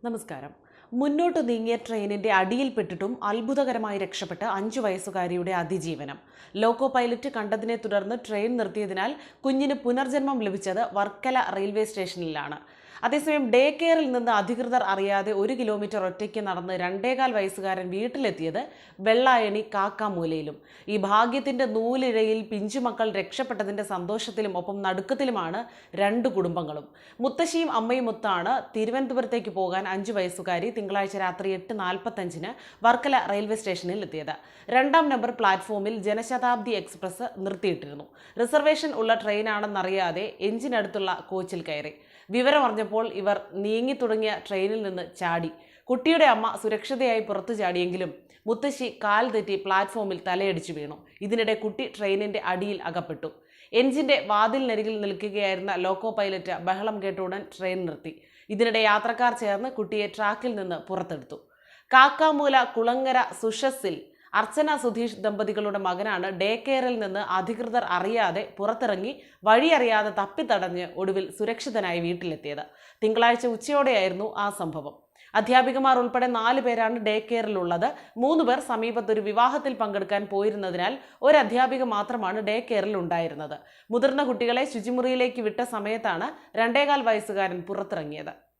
നമസ്കാരം. മുന്നോട്ട് നീങ്ങിയ ട്രെയിനിന്റെ അടിയിൽപ്പെട്ടിട്ടും അത്ഭുതകരമായി രക്ഷപ്പെട്ട് 5 വയസ്സുകാരിയുടെ അതിജീവനം. ലോക്കോ പൈലറ്റ് കണ്ടതിനെ തുടർന്ന് ട്രെയിൻ നിർത്തിയതിനാൽ കുഞ്ഞിന് പുനർജന്മം ലഭിച്ചത് വർക്കല റെയിൽവേ സ്റ്റേഷനിലാണ്. അതേസമയം ഡേ കെയറിൽ നിന്ന് അധികൃതർ അറിയാതെ 1 കിലോമീറ്റർ ഒറ്റയ്ക്ക് നടന്ന് 2.25 വയസ്സുകാരൻ വീട്ടിലെത്തിയത് വെള്ളായണി കാക്കാമൂലയിലും. ഈ ഭാഗ്യത്തിന്റെ നൂലിഴയിൽ പിഞ്ചുമക്കൾ രക്ഷപ്പെട്ടതിന്റെ സന്തോഷത്തിലും ഒപ്പം നടുക്കത്തിലുമാണ് 2 കുടുംബങ്ങളും. മുത്തശ്ശിയും അമ്മയും ഒത്താണ് തിരുവനന്തപുരത്തേക്ക് പോകാൻ 5 വയസ്സുകാരി തിങ്കളാഴ്ച രാത്രി 8:45 വർക്കല റെയിൽവേ സ്റ്റേഷനിൽ എത്തിയത്. 2ാം നമ്പർ പ്ലാറ്റ്ഫോമിൽ ജനശതാബ്ദി എക്സ്പ്രസ് നിർത്തിയിട്ടിരുന്നു. റിസർവേഷൻ ഉള്ള ട്രെയിനാണെന്നറിയാതെ എഞ്ചിനടുത്തുള്ള കോച്ചിൽ കയറി. വിവരമറിഞ്ഞപ്പോൾ ഇവർ നീങ്ങി തുടങ്ങിയ ട്രെയിനിൽ നിന്ന് ചാടി. കുട്ടിയുടെ അമ്മ സുരക്ഷിതയായി പുറത്തു ചാടിയെങ്കിലും മുത്തശ്ശി കാൽ തെറ്റി പ്ലാറ്റ്ഫോമിൽ തലയടിച്ചു വീണു. ഇതിനിടെ കുട്ടി ട്രെയിനിന്റെ അടിയിൽ അകപ്പെട്ടു. എഞ്ചിന്റെ വാതിലിനരികിൽ നിൽക്കുകയായിരുന്ന ലോക്കോ പൈലറ്റ് ബഹളം കേട്ടുടൻ ട്രെയിൻ നിർത്തി. ഇതിനിടെ യാത്രക്കാർ ചേർന്ന് കുട്ടിയെ ട്രാക്കിൽ നിന്ന് പുറത്തെടുത്തു. കാക്കാമൂല കുളങ്ങര സുഷസിൽ അർച്ചന സുധീഷ് ദമ്പതികളുടെ മകനാണ് ഡേ കെയറിൽ നിന്ന് അധികൃതർ അറിയാതെ പുറത്തിറങ്ങി വഴിയറിയാതെ തപ്പിത്തടഞ്ഞ് ഒടുവിൽ സുരക്ഷിതനായി വീട്ടിലെത്തിയത്. തിങ്കളാഴ്ച ഉച്ചയോടെയായിരുന്നു ആ സംഭവം. അധ്യാപികമാർ ഉൾപ്പെടെ 4 പേരാണ് ഡേ കെയറിലുള്ളത്. 3 പേർ സമീപത്തൊരു വിവാഹത്തിൽ പങ്കെടുക്കാൻ പോയിരുന്നതിനാൽ ഒരു അധ്യാപിക മാത്രമാണ് ഡേ കെയറിൽ ഉണ്ടായിരുന്നത്. മുതിർന്ന കുട്ടികളെ ശുചിമുറിയിലേക്ക് വിട്ട സമയത്താണ് 2.25 വയസ്സുകാരൻ പുറത്തിറങ്ങിയത്.